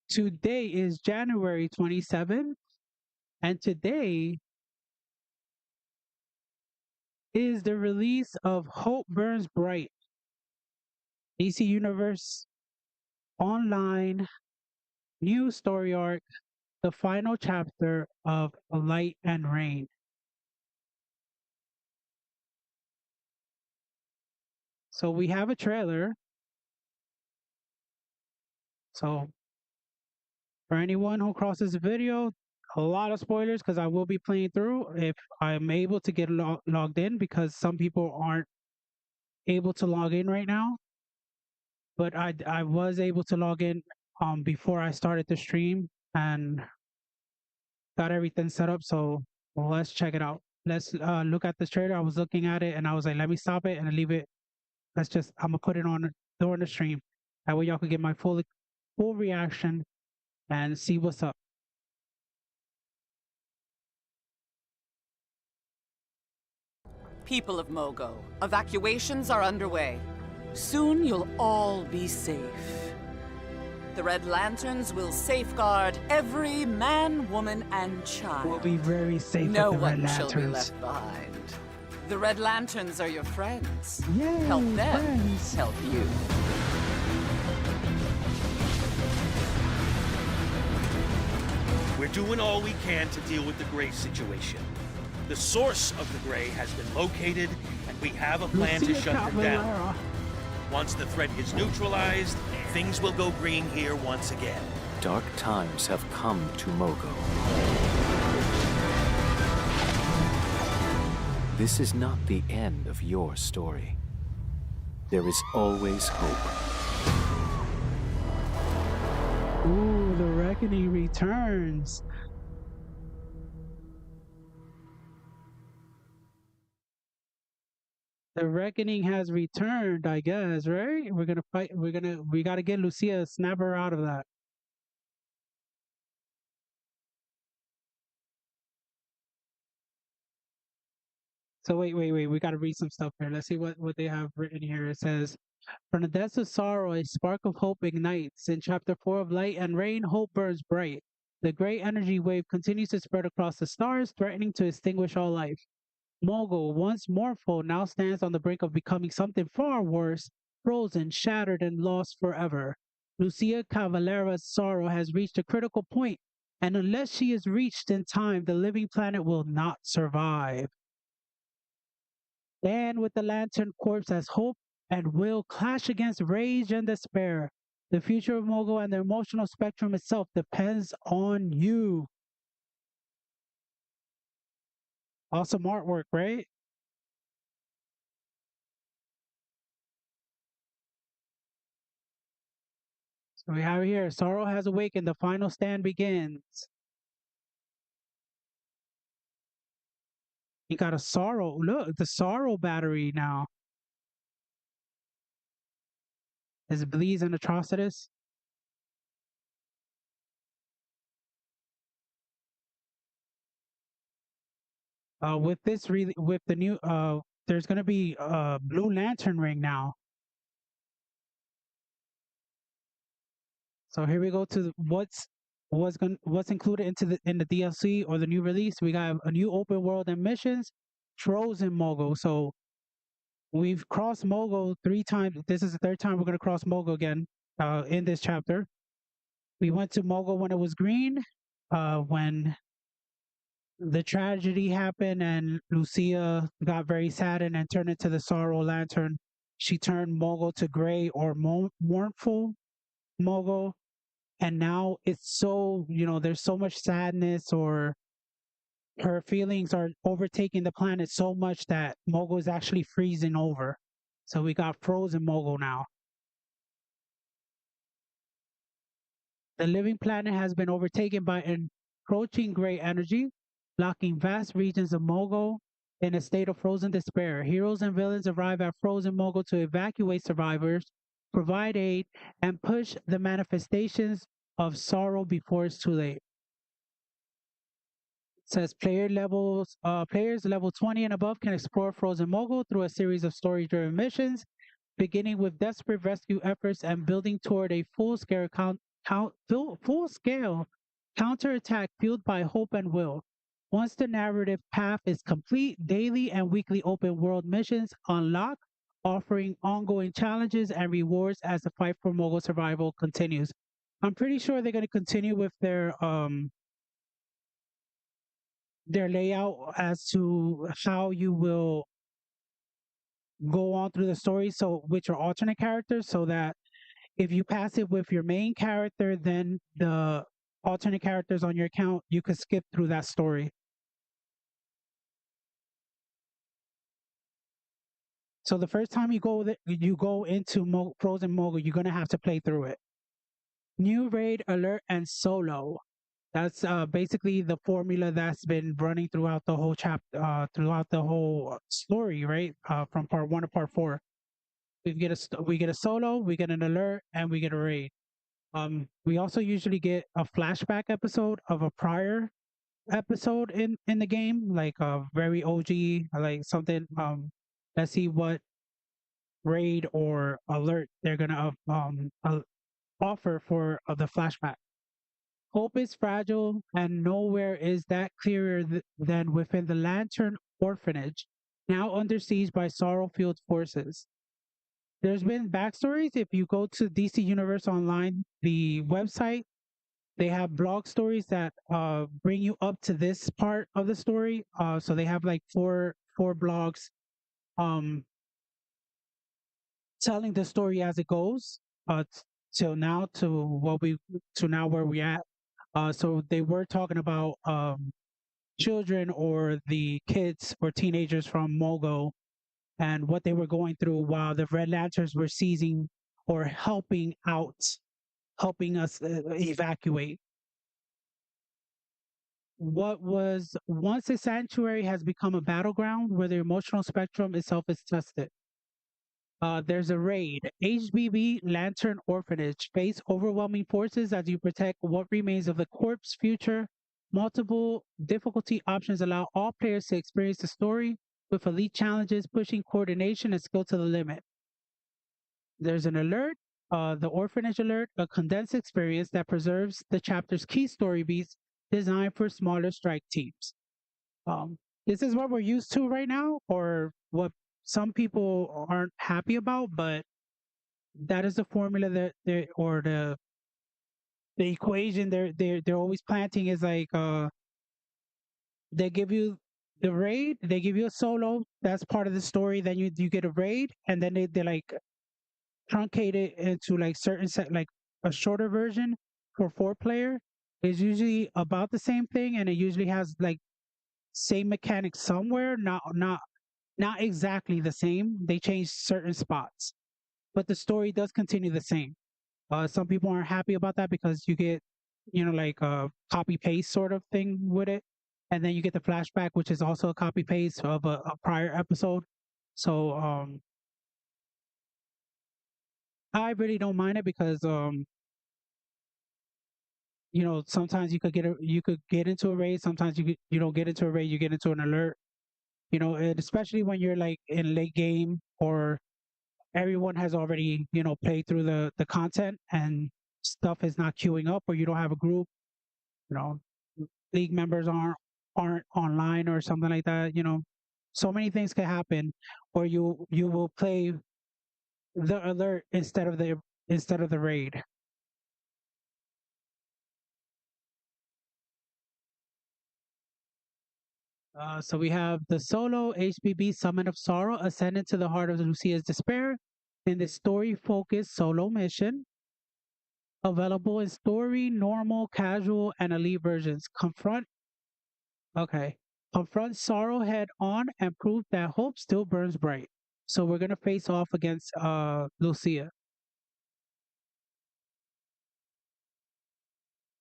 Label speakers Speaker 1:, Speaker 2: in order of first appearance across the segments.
Speaker 1: Today is January 27th, and today is the release of Hope Burns Bright, DC Universe Online new story arc, the final chapter of Light and Rain. So we have a trailer. So for anyone who crosses the video, a lot of spoilers because I will be playing through if I'm able to get logged in because some people aren't able to log in right now. But I was able to log in before I started the stream and got everything set up. So let's check it out. Let's look at this trailer. I was looking at it and I was like, let me stop it and leave it. I'm gonna put it on during the stream. That way y'all can get my full reaction and see what's up.
Speaker 2: People of Mogo, evacuations are underway. Soon you'll all be safe. The Red Lanterns will safeguard every man, woman, and child.
Speaker 1: We'll be very safe
Speaker 2: No
Speaker 1: with the Red
Speaker 2: one shall be
Speaker 1: Lanterns.
Speaker 2: left behind. The Red Lanterns are your friends.
Speaker 1: Yay,
Speaker 2: Help them
Speaker 1: friends.
Speaker 2: help you.
Speaker 3: We're doing all we can to deal with the Gray situation. The source of the Gray has been located, and we have a plan to
Speaker 1: Lucia
Speaker 3: shut them down.
Speaker 1: Cavalera.
Speaker 3: Once the threat is neutralized, things will go green here once again.
Speaker 4: Dark times have come to Mogo. This is not the end of your story. There is always hope.
Speaker 1: Ooh, the reckoning returns. The reckoning has returned, I guess, right? We're gonna fight. We gotta get Lucia, snap her out of that. So wait. We gotta read some stuff here. Let's see what they have written here. It says, from the depths of sorrow, a spark of hope ignites. In chapter 4 of Light and Rain, hope burns bright. The great energy wave continues to spread across the stars, threatening to extinguish all life. Mogul, once mournful, now stands on the brink of becoming something far worse, frozen, shattered, and lost forever. Lucia Cavalera's sorrow has reached a critical point, and unless she is reached in time, the living planet will not survive. Stand with the Lantern Corps as hope and will clash against rage and despair. The future of Mogul and the emotional spectrum itself depends on you. Awesome artwork, right? So we have here, sorrow has awakened, the final stand begins. You got a sorrow, look, the sorrow battery now. Is Bleeds and Atrocitus. With this with the new there's gonna be a Blue Lantern ring now. So here we go to what's included in the DLC or the new release. We got a new open world and missions, Frozen Mogul. So we've crossed Mogul 3 times. This is the 3rd time we're gonna cross Mogul again in this chapter. We went to Mogul when it was green, when the tragedy happened and Lucia got very saddened and turned into the Sorrow Lantern. She turned Mogul to gray or mournful Mogul. And now it's so, there's so much sadness, or her feelings are overtaking the planet so much that Mogul is actually freezing over. So we got Frozen Mogul now. The living planet has been overtaken by encroaching gray energy, blocking vast regions of Mogul in a state of frozen despair. Heroes and villains arrive at Frozen Mogul to evacuate survivors, provide aid, and push the manifestations of sorrow before it's too late. It says players level 20 and above can explore Frozen Mogul through a series of story-driven missions, beginning with desperate rescue efforts and building toward a full-scale full scale counterattack fueled by hope and will. Once the narrative path is complete, daily and weekly open world missions unlock, offering ongoing challenges and rewards as the fight for Mogul survival continues. I'm pretty sure they're going to continue with their layout as to how you will go on through the story, so which are alternate characters, so that if you pass it with your main character, then the alternate characters on your account, you could skip through that story. So the first time you go into Frozen Mogul, you're gonna have to play through it. New raid, alert, and solo. That's basically the formula that's been running throughout the whole throughout the whole story, right? From part 1 to part 4. We get a solo, we get an alert, and we get a raid. We also usually get a flashback episode of a prior episode in the game, like a very OG, like something. Let's see what raid or alert they're gonna offer for the flashback. Hope is fragile, and nowhere is that clearer than within the Lantern Orphanage, now under siege by sorrow-fueled forces. There's been backstories. If you go to DC Universe Online, the website, they have blog stories that bring you up to this part of the story. So they have like four blogs um, telling the story as it goes till now to now where we at. So they were talking about children or the kids or teenagers from Mogo and what they were going through while the Red Lanterns were seizing or helping us evacuate. What was once a sanctuary has become a battleground where the emotional spectrum itself is tested. There's a raid. HBB Lantern Orphanage. Face overwhelming forces as you protect what remains of the corpse future. Multiple difficulty options allow all players to experience the story with elite challenges pushing coordination and skill to the limit. There's an alert, the Orphanage Alert, a condensed experience that preserves the chapter's key story beats designed for smaller strike teams. This is what we're used to right now, or what some people aren't happy about, but that is the formula that or the equation they're always planting is like they give you the raid, they give you a solo, that's part of the story, then you get a raid, and then they like truncate it into like certain set, like a shorter version for 4-player is usually about the same thing, and it usually has like same mechanics somewhere, not exactly the same. They change certain spots, but the story does continue the same. Some people aren't happy about that because you get, like a copy paste sort of thing with it, and then you get the flashback, which is also a copy paste of a prior episode. So I really don't mind it because sometimes you could get into a raid, sometimes you don't get into a raid, you get into an alert. And especially when you're like in late game or everyone has already played through the content and stuff is not queuing up, or you don't have a group, you know league members aren't online or something like that. So many things can happen, or you will play the alert instead of the raid. So we have the solo HBB Summon of Sorrow ascend into the heart of Lucia's despair in the story-focused solo mission. Available in story, normal, casual, and elite versions. Confront sorrow head on and prove that hope still burns bright. So we're gonna face off against Lucia.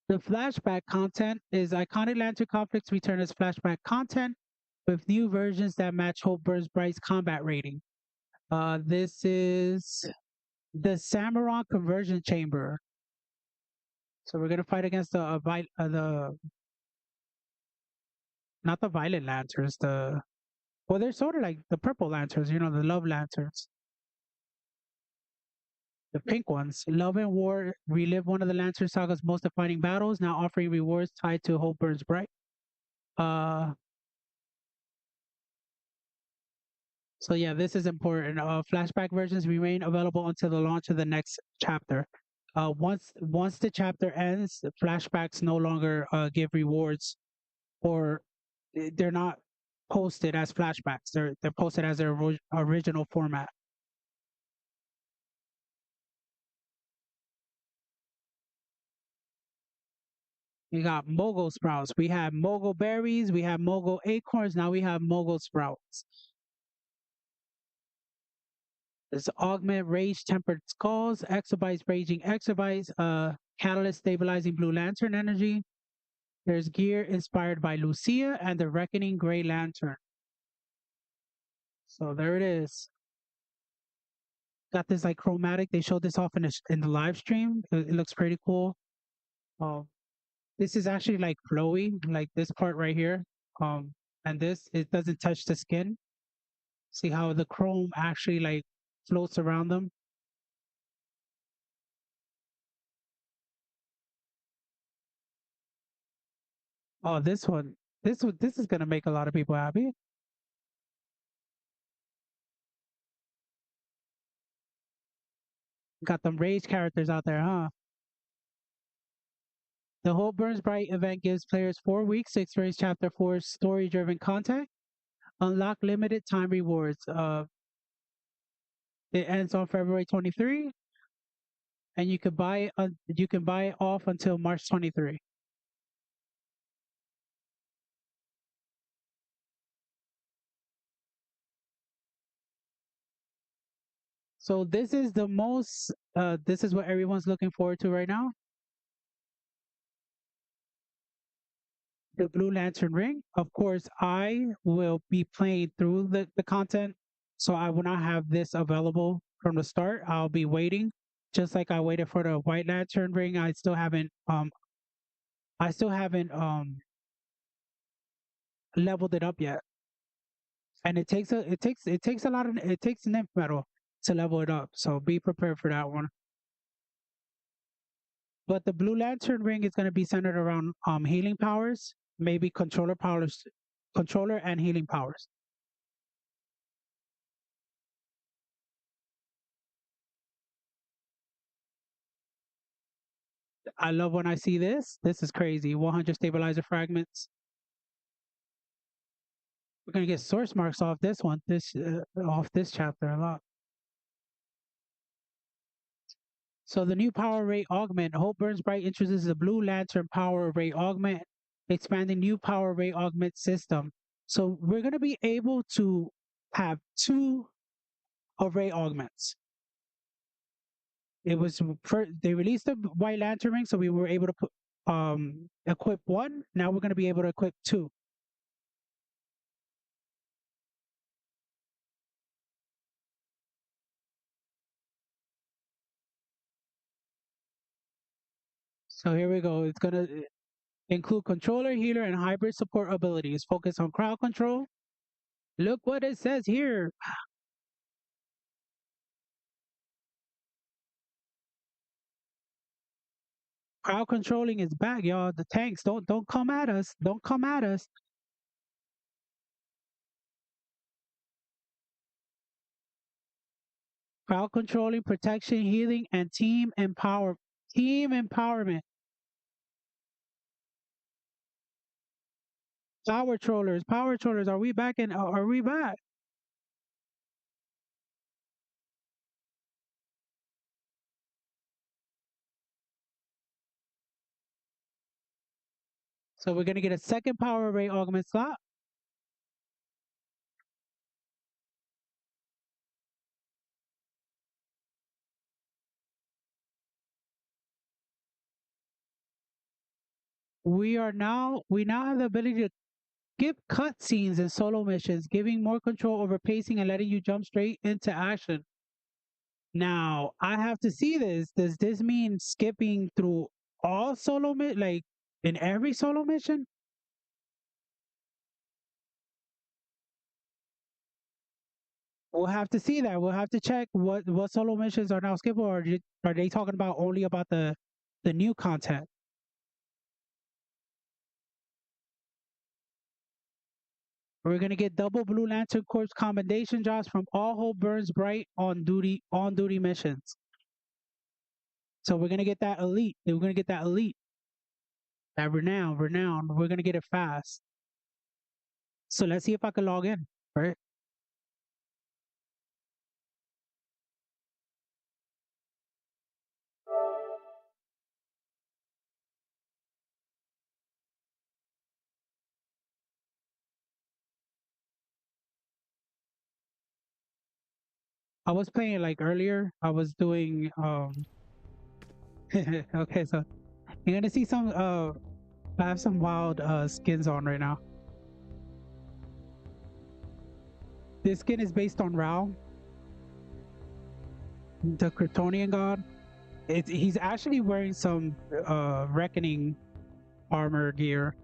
Speaker 1: The flashback content is Iconic Lantern Conflicts return as flashback content with new versions that match Hope Burns Bright's combat rating. This is the Samurott Conversion Chamber. So we're gonna fight against the not the Violet Lanterns, they're sort of like the Purple Lanterns, the Love Lanterns. the pink ones. Love and War relive one of the Lantern Saga's most defining battles, now offering rewards tied to Hope Burns Bright. Uh, so yeah, this is important. Flashback versions remain available until the launch of the next chapter. Once the chapter ends, the flashbacks no longer give rewards, or they're not posted as flashbacks. They're posted as their original format. We got mogul sprouts. We have mogul berries. We have mogul acorns. Now we have mogul sprouts. There's augment rage tempered skulls, exabytes raging exabytes, catalyst stabilizing blue lantern energy. There's gear inspired by Lucia and the Reckoning Gray Lantern. So there it is. Got this like chromatic. They showed this off in the live stream. It looks pretty cool. This is actually like flowy, like this part right here. And this, it doesn't touch the skin. See how the chrome actually like floats around them. Oh, this is gonna make a lot of people happy. Got them rage characters out there, huh? The Hope Burns Bright event gives players 4 weeks to experience Chapter 4's story-driven content. Unlock limited time rewards. It ends on February 23, and you can buy it off until March 23. So this is the most. This is what everyone's looking forward to right now. The Blue Lantern ring. Of course, I will be playing through the content, so I will not have this available from the start. I'll be waiting, just like I waited for the White Lantern ring. I still haven't leveled it up yet, and it takes a lot of it takes nymph metal to level it up. So be prepared for that one. But the Blue Lantern ring is going to be centered around healing powers, maybe controller and healing powers. I love when I see this. This is crazy. 100 stabilizer fragments. We're gonna get source marks off this one. Off this chapter a lot. So the new power ray augment. Hope Burns Bright introduces the Blue Lantern power ray augment, expanding new power ray augment system. So we're gonna be able to have 2 array augments. It was they released the White Lantern ring, so we were able to put equip 1. Now we're gonna be able to equip 2. So here we go. It's gonna include controller, healer, and hybrid support abilities. Focus on crowd control. Look what it says here. Crowd controlling is back, y'all. The tanks don't come at us. Don't come at us. Crowd controlling, protection, healing, and team empowerment. Power trollers. Are we back? Are we back? So we're gonna get a second power ray augment slot. We now have the ability to skip cutscenes and solo missions, giving more control over pacing and letting you jump straight into action. Now I have to see this. Does this mean skipping through all like in every solo mission? We'll have to see that. We'll have to check what solo missions are now skippable, or are they talking about only about the new content? We're gonna get double Blue Lantern Corps commendation jobs from All Hope Burns Bright on duty missions. So we're gonna get that elite. We're gonna get that elite. That renown. We're gonna get it fast. So let's see if I can log in, right? I was playing like earlier. I was doing okay, so you're gonna see some I have some wild skins on right now. This skin is based on Rao, the Kryptonian god. He's actually wearing some Reckoning armor gear.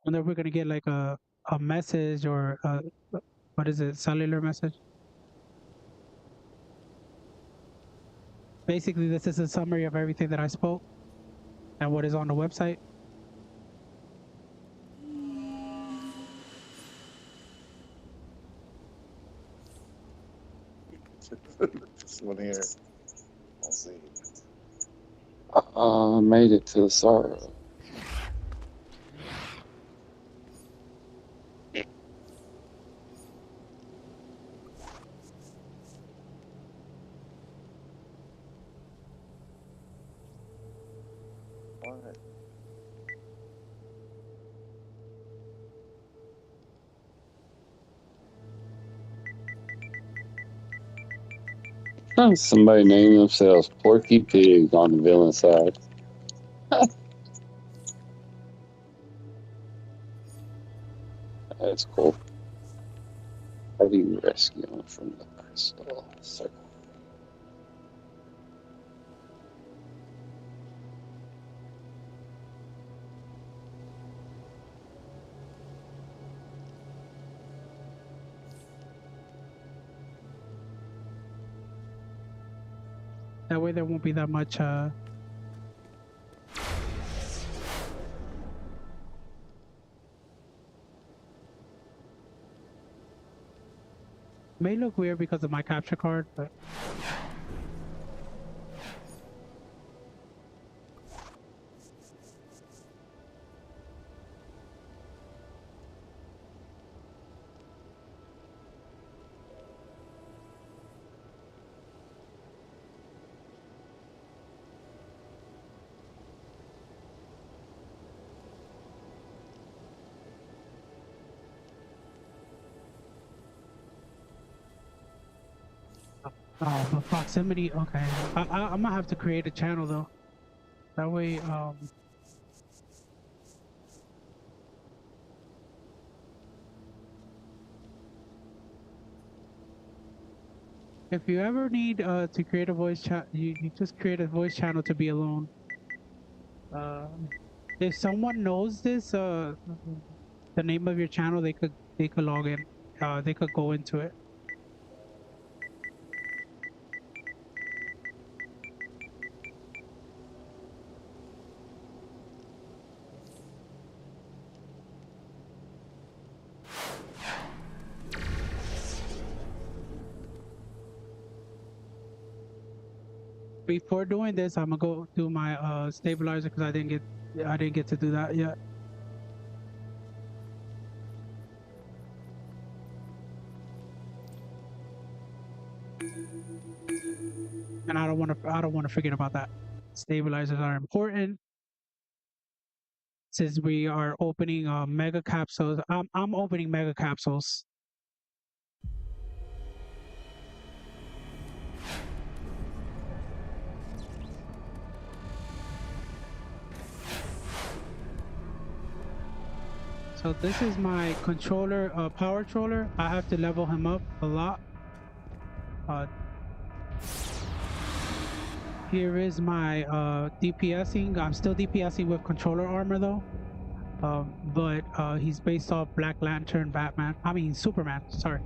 Speaker 1: And then we're gonna get like a message or what is it, cellular message? Basically, this is a summary of everything that I spoke and what is on the website.
Speaker 5: This one here. Let's see.
Speaker 6: Made it to the sorrow.
Speaker 5: What?
Speaker 6: Somebody named themselves Porky Pig on the villain side. That's cool. How do you rescue him from the crystal circle?
Speaker 1: That way there won't be that much may look weird because of my capture card, but oh, the proximity. Okay, I'm gonna have to create a channel though. That way, if you ever need to create a voice chat, you just create a voice channel to be alone. If someone knows this, the name of your channel, they could log in. They could go into it. Before doing this, I'm gonna go do my stabilizer because I didn't get to do that yet. And I don't want to forget about that. Stabilizers are important since we are opening mega capsules. I'm opening mega capsules. So this is my controller, power controller. I have to level him up a lot. Here is my DPSing. I'm still DPSing with controller armor though. But he's based off Black Lantern, Batman. I mean Superman. Sorry.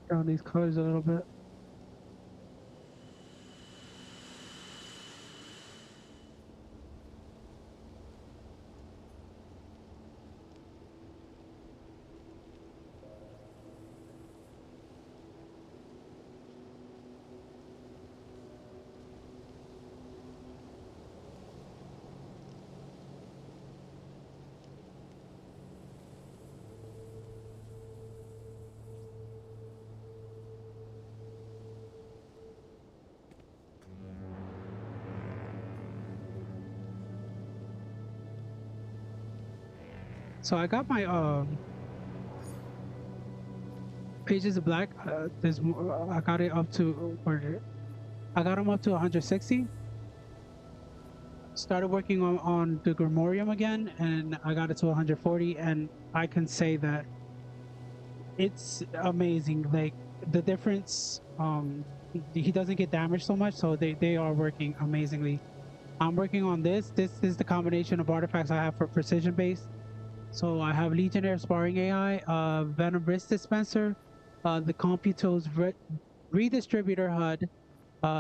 Speaker 1: Down these colors a little bit. So I got my Pages of Black. There's more, I got it up to I got them up to 160. Started working on the Grimorium again, and I got it to 140. And I can say that it's amazing. Like the difference. He doesn't get damaged so much, so they are working amazingly. I'm working on this. This is the combination of artifacts I have for precision base. So I have Legionnaire Sparring AI, Venom Wrist Dispenser, the Computos Redistributor HUD,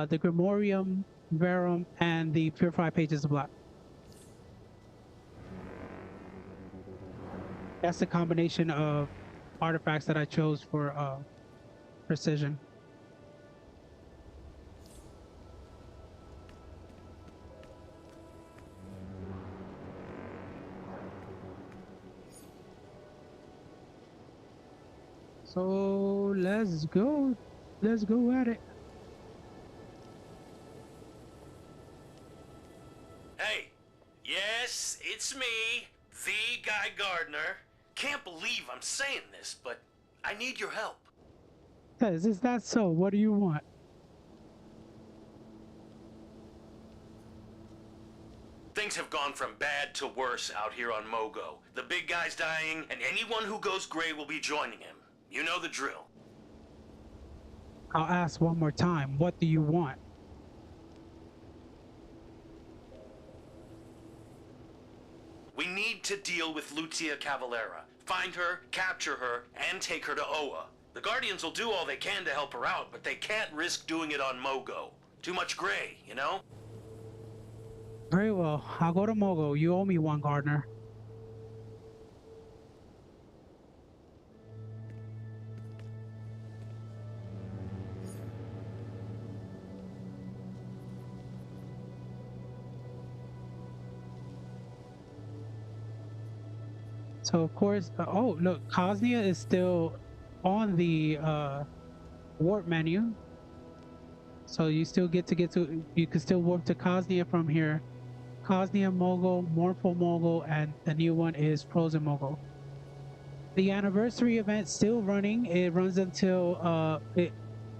Speaker 1: the Grimorium, Verum, and the Purified Pages of Black. That's the combination of artifacts that I chose for precision. So let's go at it.
Speaker 3: Hey, yes, it's me, the Guy Gardner. Can't believe I'm saying this, but I need your help.
Speaker 1: Is that so? What do you want?
Speaker 3: Things have gone from bad to worse out here on Mogo. The big guy's dying, and anyone who goes gray will be joining him. You know the drill.
Speaker 1: I'll ask one more time. What do you want?
Speaker 3: We need to deal with Lucia Cavalera. Find her, capture her, and take her to Oa. The Guardians will do all they can to help her out, but they can't risk doing it on Mogo. Too much gray, you know?
Speaker 1: Very well. I'll go to Mogo. You owe me one, Gardner. So of course, oh look, Cosnia is still on the warp menu. So you still get to you can still warp to Cosnia from here. Cosnia Mogul, Mournful Mogul, and the new one is Frozen Mogul. The anniversary event's still running. It runs until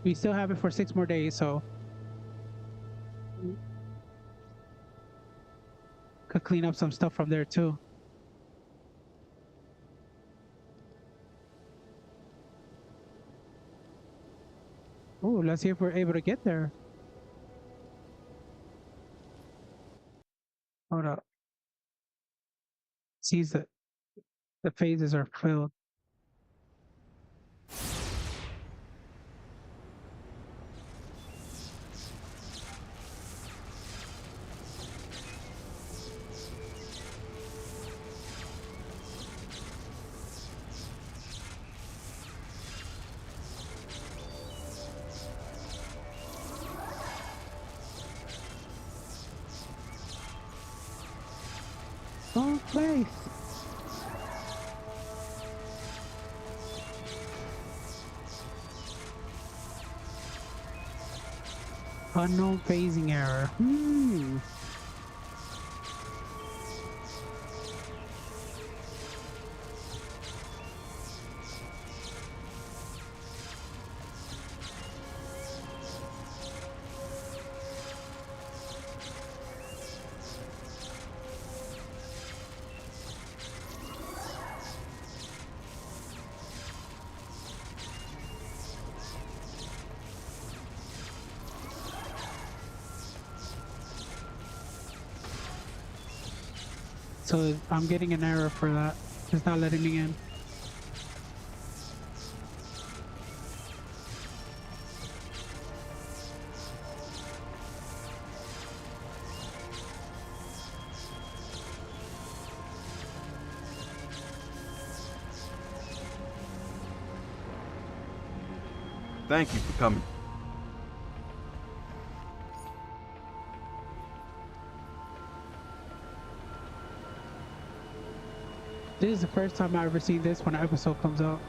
Speaker 1: we still have it for 6 more days, so could clean up some stuff from there too. Oh, let's see if we're able to get there. Hold up. Sees that the phases are filled. Wrong place. Unknown phasing error. So I'm getting an error for that. It's not letting me in.
Speaker 7: Thank you for coming.
Speaker 1: This is the first time I ever seen this when an episode comes out.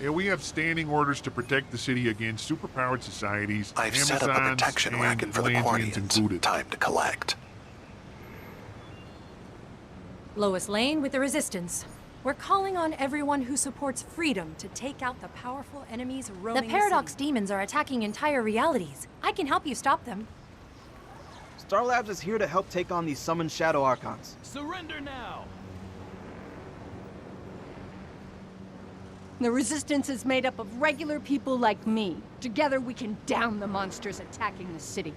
Speaker 8: Yeah, we have standing orders to protect the city against superpowered societies.
Speaker 9: I've set up a
Speaker 8: Amazons,
Speaker 9: protection
Speaker 8: and
Speaker 9: racket for the
Speaker 8: Atlanteans
Speaker 9: Guardians.
Speaker 8: included.
Speaker 9: Time to collect.
Speaker 10: Lois Lane with the Resistance. We're calling on everyone who supports freedom to take out the powerful enemies roaming
Speaker 11: The Paradox demons are attacking entire realities. I can help you stop them.
Speaker 7: Star Labs is here to help take on these summoned Shadow Archons.
Speaker 12: Surrender now!
Speaker 13: The Resistance is made up of regular people like me. Together we can down the monsters attacking the city.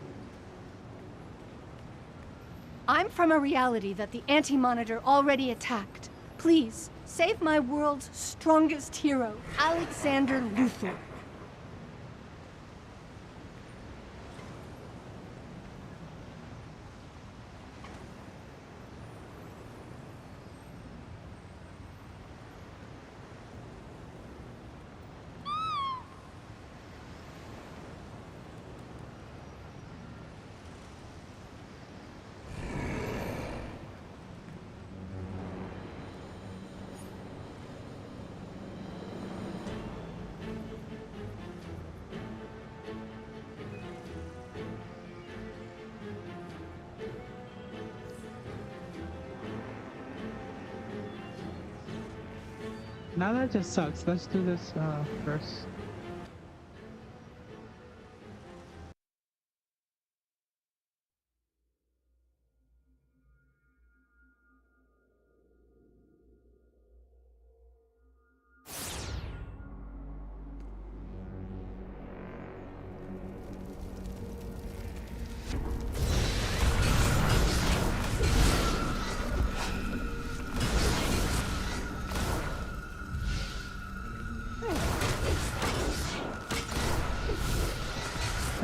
Speaker 13: I'm from a reality that the Anti-Monitor already attacked. Please, save my world's strongest hero, Alexander Luthor.
Speaker 1: Now that just sucks. Let's do this first.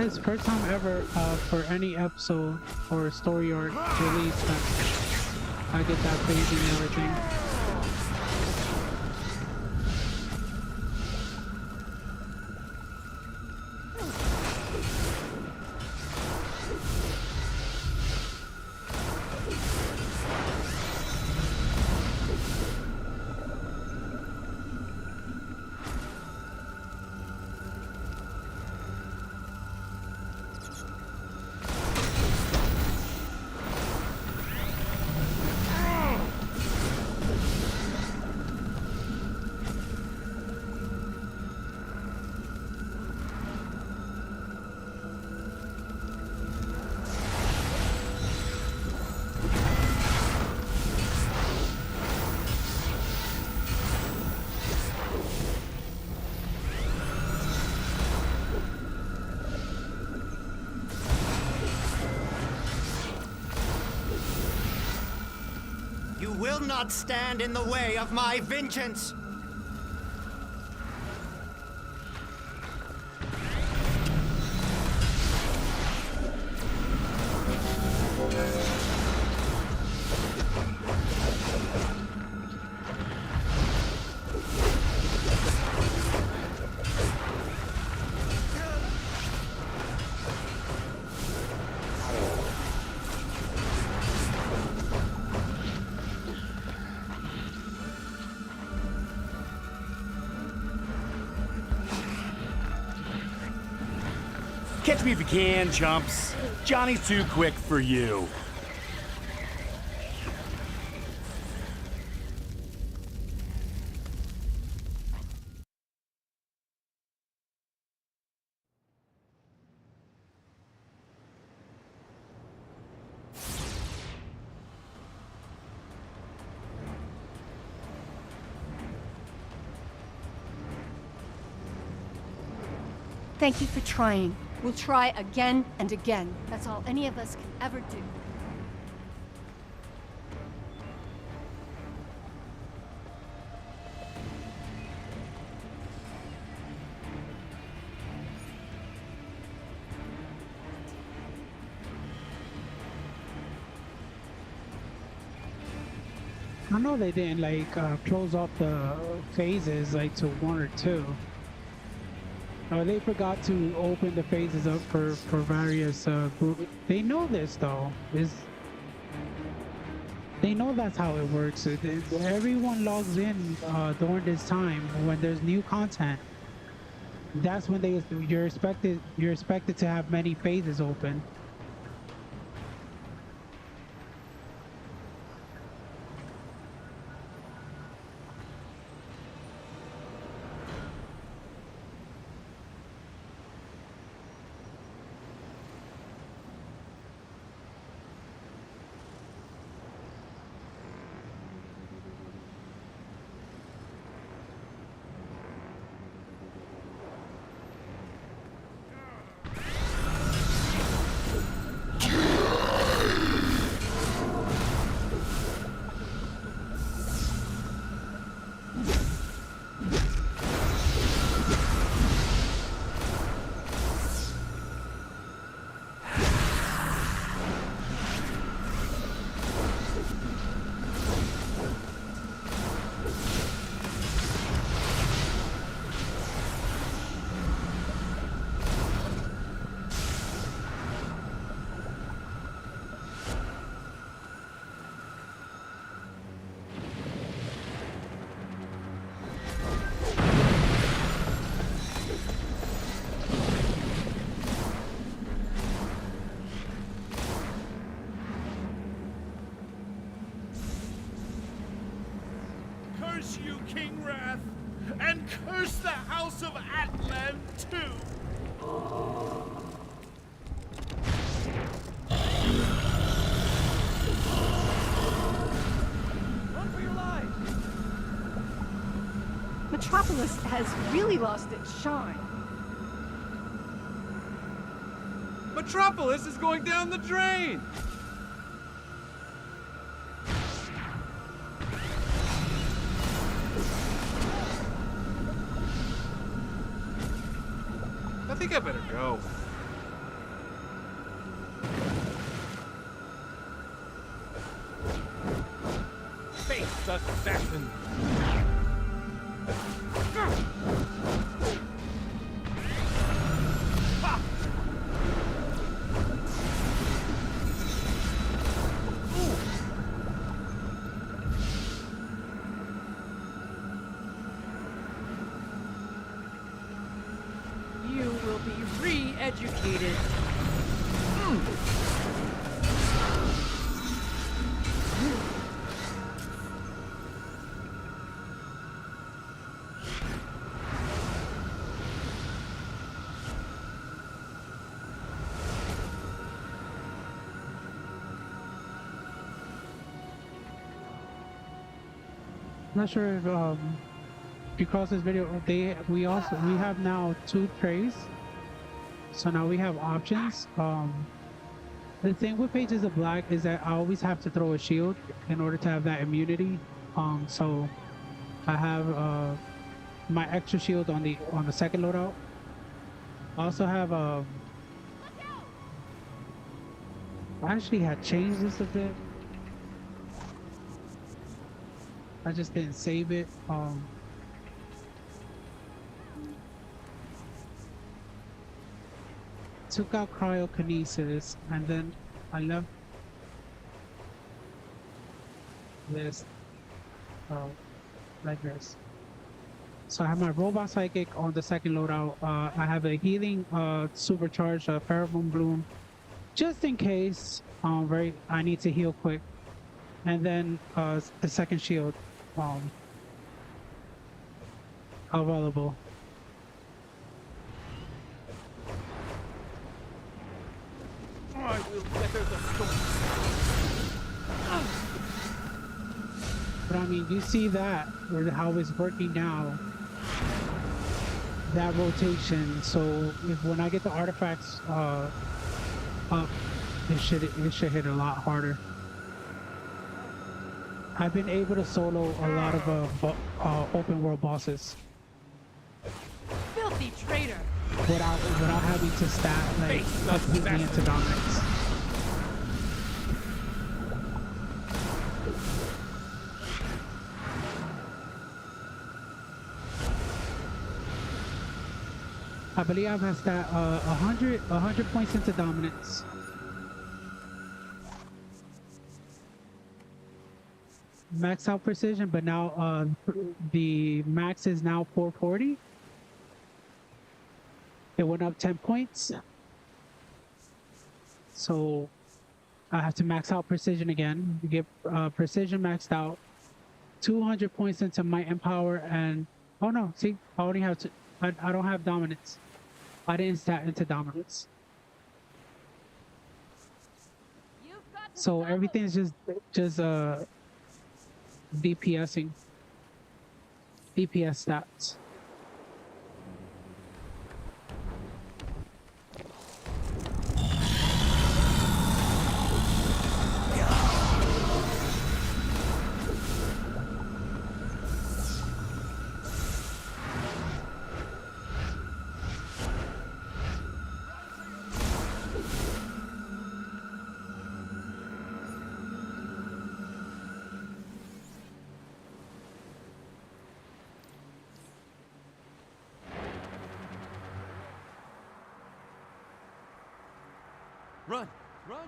Speaker 1: It's the first time ever for any episode or story arc release that I get that phasing and everything.
Speaker 9: not stand in the way of my vengeance!
Speaker 12: Catch me if you can, chumps. Johnny's too quick for you.
Speaker 13: Thank you for trying. We'll try again and again. That's all any of us can ever do.
Speaker 1: I know they didn't like close off the phases like to 1 or 2. They forgot to open the phases up for various groups. They know this though. They know that's how it works. Everyone logs in during this time when there's new content. That's when you're expected to have many phases open.
Speaker 12: Curse you, King Wrath, and curse the House of Atlan too!
Speaker 9: Run for your lives!
Speaker 13: Metropolis has really lost its shine.
Speaker 7: Metropolis is going down the drain! I think I better go. Face assassin!
Speaker 9: You will be re-educated.
Speaker 1: Not sure if because this video we have now 2 trays, so now we have options. The thing with Pages of Black is that I always have to throw a shield in order to have that immunity. So I have my extra shield on the second loadout. I also have I actually had changed this a bit. I just didn't save it. Took out cryokinesis and then I left this like this. So I have my robot psychic on the second loadout. I have a healing supercharged pheromone bloom just in case I need to heal quick, and then the second shield available.
Speaker 9: I will weather the storm.
Speaker 1: But I mean, you see that, or how it's working now, that rotation. So when I get the artifacts up, it should hit a lot harder. I've been able to solo a lot of open world bosses
Speaker 9: Filthy traitor!
Speaker 1: without having to stat like completely into dominance. I believe I've had that 100 points into dominance. Max out precision, but now the max is now 440. It went up 10 points. So I have to max out precision again. You get precision maxed out. 200 points into might and power, and oh no, see, I only have to. I don't have dominance. I didn't stat into dominance. So everything's just DPSing. DPS stats.
Speaker 9: Run! Run!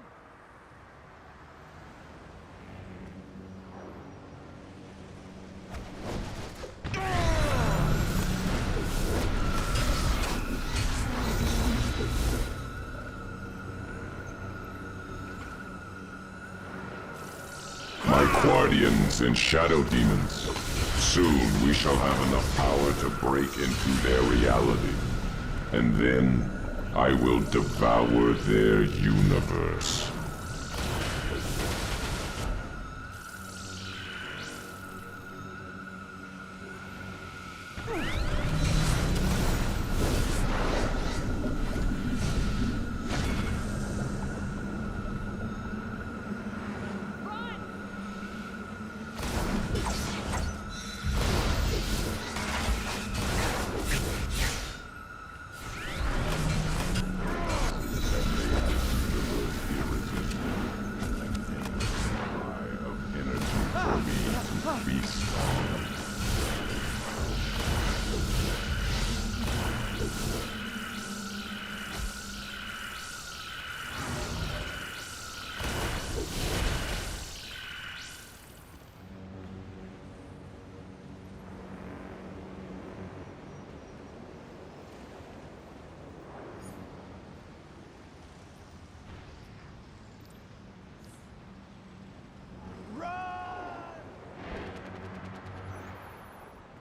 Speaker 14: My Guardians and Shadow Demons. Soon we shall have enough power to break into their reality. And then I will devour their universe.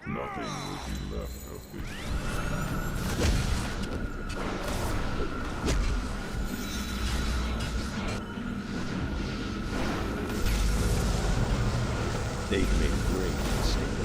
Speaker 14: Nothing will be left of this.
Speaker 4: They've made a great mistake.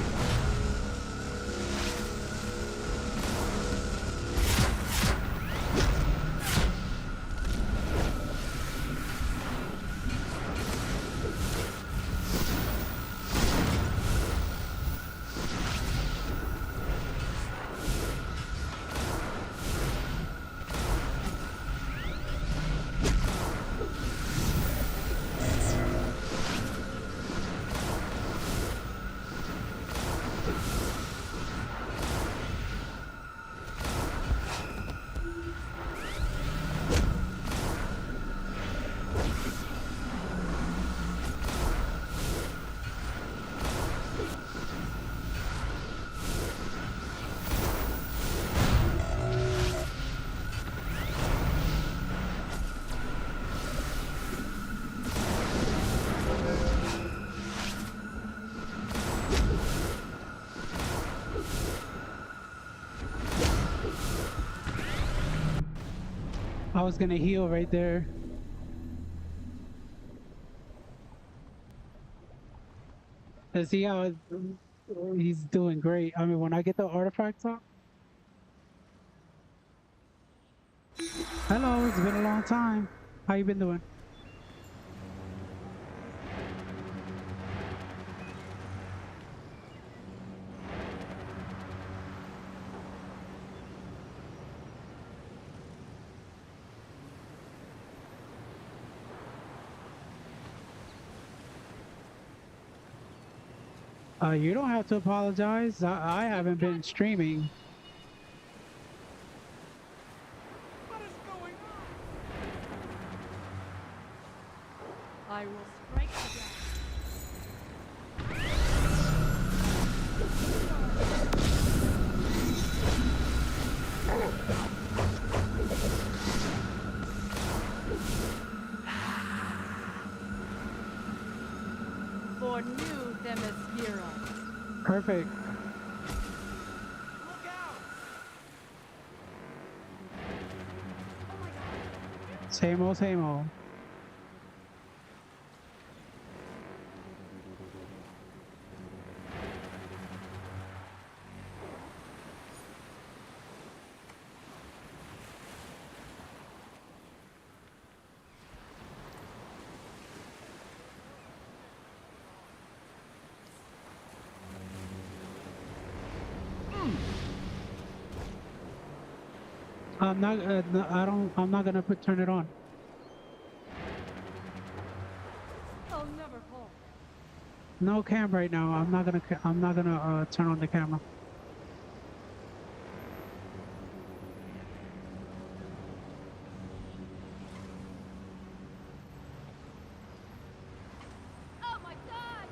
Speaker 1: I was gonna heal right there. And see how he's doing great. I mean, when I get the artifacts up. Hello, it's been a long time. How you been doing? You don't have to apologize. I haven't been streaming.
Speaker 9: What is going on?
Speaker 11: I will strike again. For new Themyscira.
Speaker 1: Perfect.
Speaker 9: Look out!
Speaker 1: Same old, same old. I'm not. No, I don't. I'm not gonna turn it on.
Speaker 11: I'll never fall.
Speaker 1: No cam right now. I'm not gonna. I'm not gonna turn on the camera.
Speaker 11: Oh my God!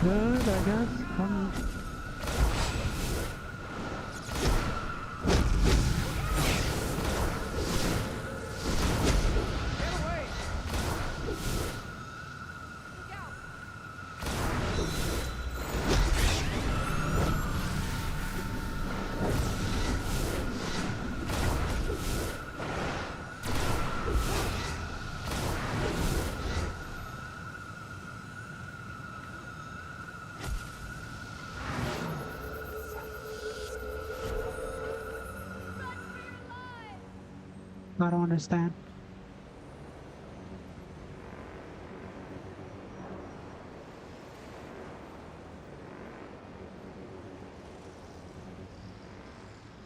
Speaker 1: Good, I guess. Come on. I don't understand.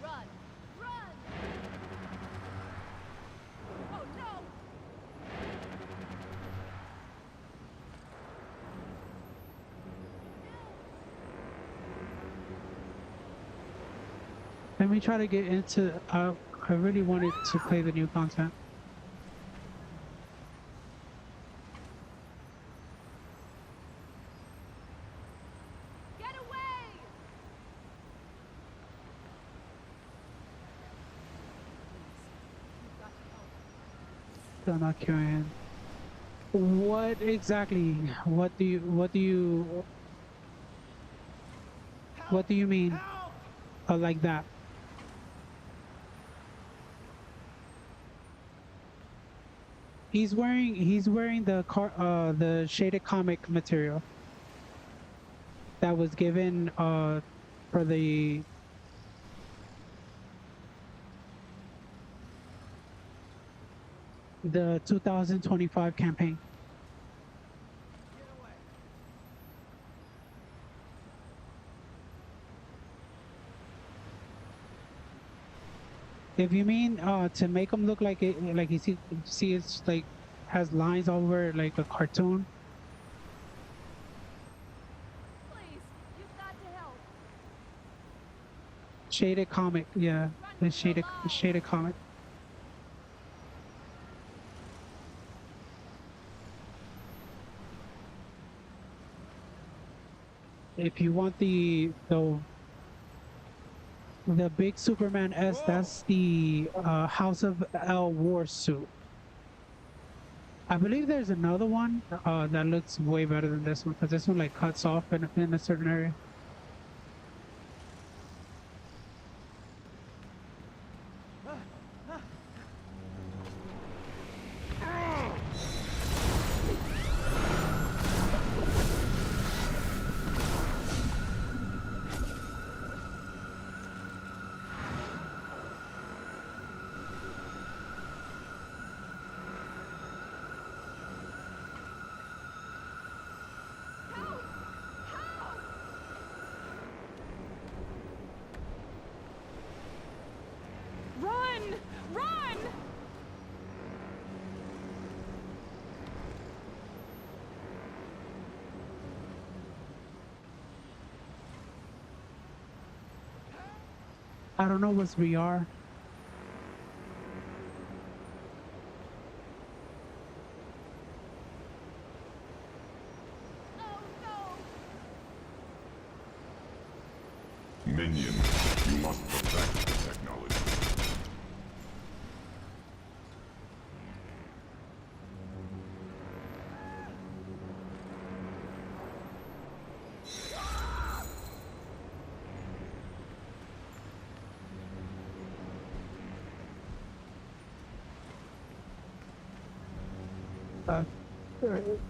Speaker 11: Run! Run! Oh no!
Speaker 1: Let me try to get into. I really wanted to play the new content.
Speaker 11: Get away!
Speaker 1: Still not queuing. What exactly? What do you mean? Like that? He's wearing the shaded comic material that was given for the the 2025 campaign. If you mean to make them look like it, like you see it's like has lines all over like a cartoon.
Speaker 13: Please, you've got to help.
Speaker 1: Shaded comic, yeah, the shaded comic. If you want the big Superman S, that's the House of L War suit. I believe there's another one that looks way better than this one, because this one like cuts off in a certain area.
Speaker 13: Run! Run!
Speaker 1: I don't know what's VR.
Speaker 14: Minion, you must protect the technology.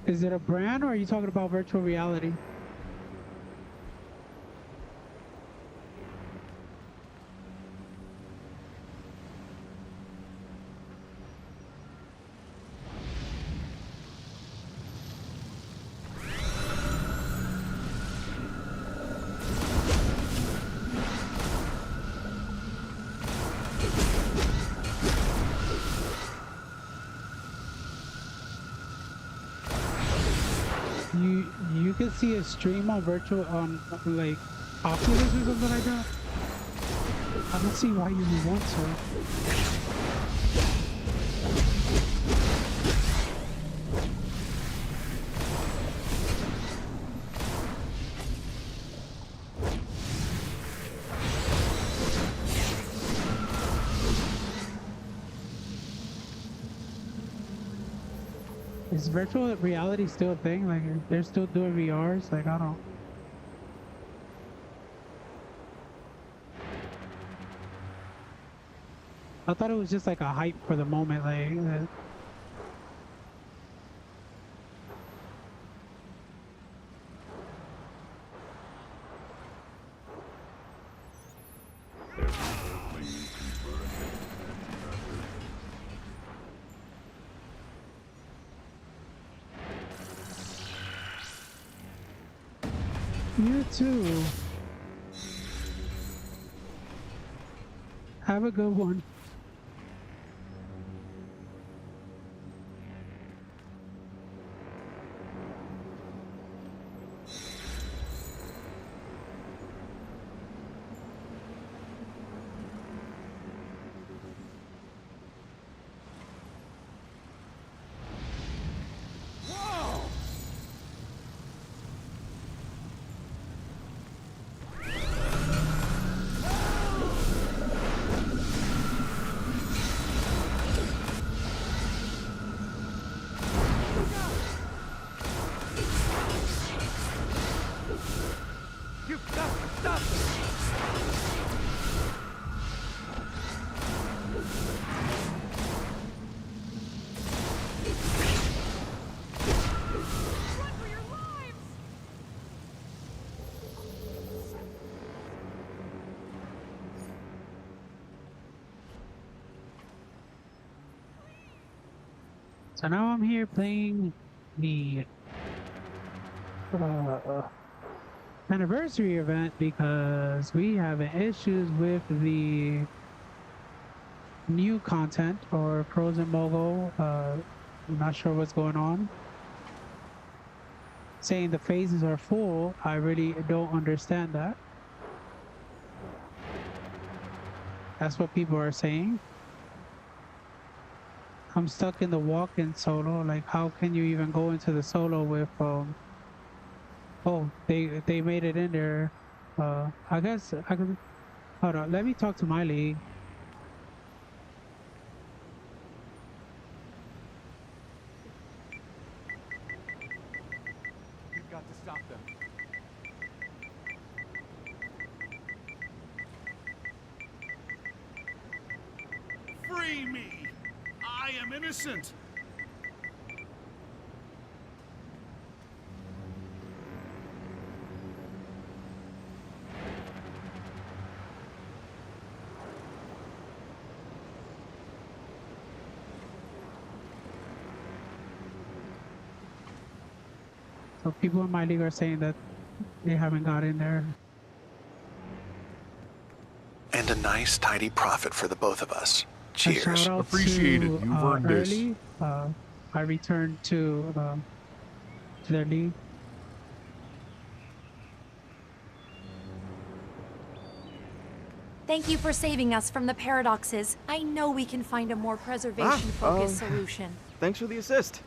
Speaker 1: Is it a brand, or are you talking about virtual reality? You can see a stream on virtual like Oculus or something like that. I don't see why you would want to. Is virtual reality still a thing? Like, they're still doing VRs? Like, I don't. I thought it was just like a hype for the moment, like. You too. Have a good one. So now I'm here playing the anniversary event because we have issues with the new content or Frozen Mogul. I'm not sure what's going on. Saying the phases are full, I really don't understand that. That's what people are saying. I'm stuck in the walk-in solo. Like, how can you even go into the solo with oh, they made it in there. I guess I can. Hold on, let me talk to my league.
Speaker 9: You've got to stop them.
Speaker 12: Free me! I am innocent!
Speaker 1: So people in my league are saying that they haven't got in there.
Speaker 15: And a nice, tidy profit for the both of us. Cheers.
Speaker 1: A shout out
Speaker 8: Appreciate
Speaker 1: to,
Speaker 8: it. You've earned this.
Speaker 1: early. I returned to their league.
Speaker 11: Thank you for saving us from the paradoxes. I know we can find a more preservation-focused solution.
Speaker 7: Thanks for the assist.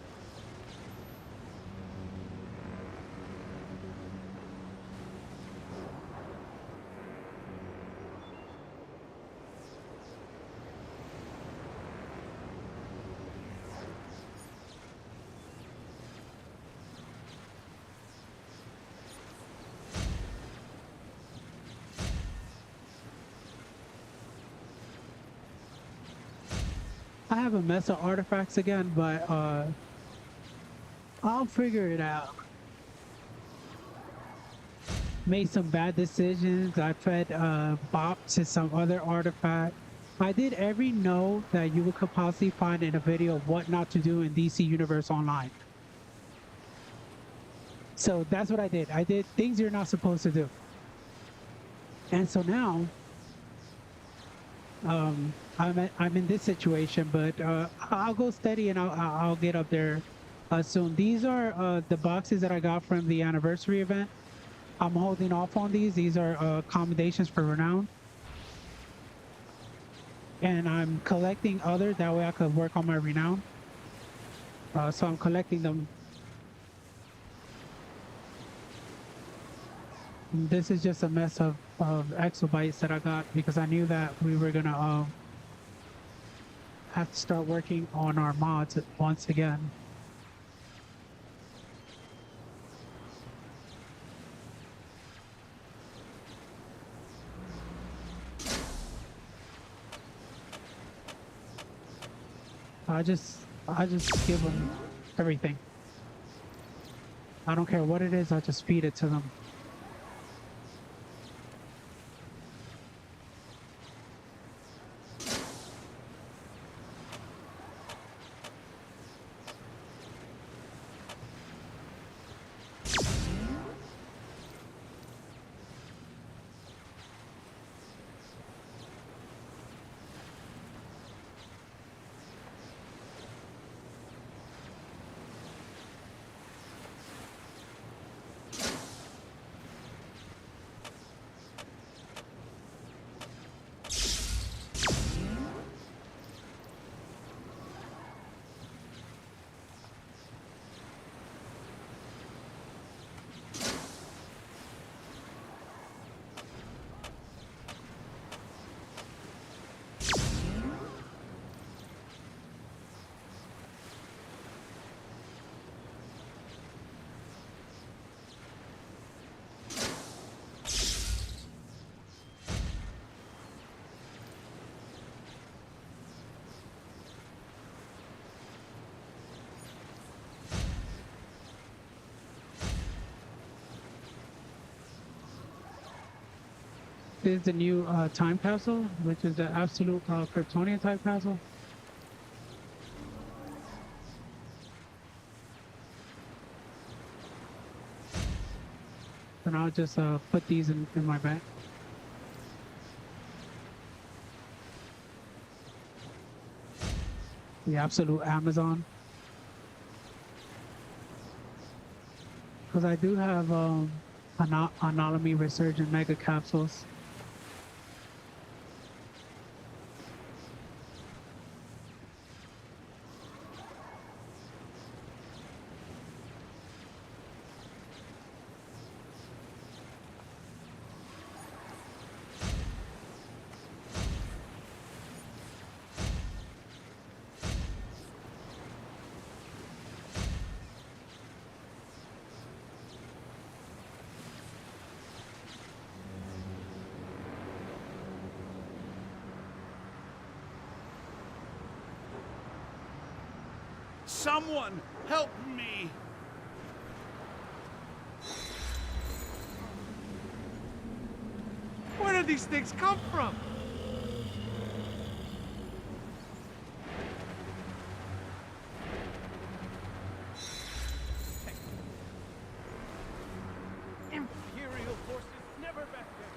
Speaker 1: I have a mess of artifacts again, but I'll figure it out. Made some bad decisions. I fed Bop to some other artifact. I did every no that you could possibly find in a video of what not to do in DC Universe Online. So that's what I did. I did things you're not supposed to do. And so now, I'm in this situation, but I'll go steady and I'll get up there soon. These are the boxes that I got from the anniversary event. I'm holding off on these. These are commendations for renown, and I'm collecting others. That way I could work on my renown. So I'm collecting them. This is just a mess of exobytes that I got because I knew that we were gonna have to start working on our mods once again. I just give them everything. I don't care what it is, I just feed it to them. This is the new time capsule, which is the absolute Kryptonian type capsule. And I'll just put these in my bag. The absolute Amazon. Because I do have Anomaly Resurgent Mega Capsules.
Speaker 9: Someone help me! Where did these things come from? Imperial forces never back down.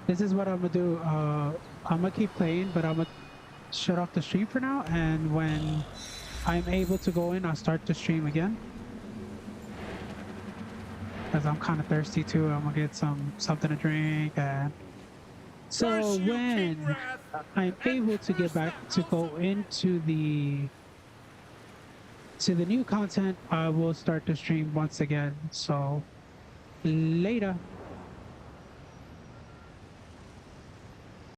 Speaker 1: This is what I'm gonna do. I'm gonna keep playing, but I'm gonna shut off the stream for now. And when I'm able to go in, I'll start the stream again. Because I'm kind of thirsty too. I'm gonna get something to drink. And so when I'm able to get back to go into the new content, I will start the stream once again. So later.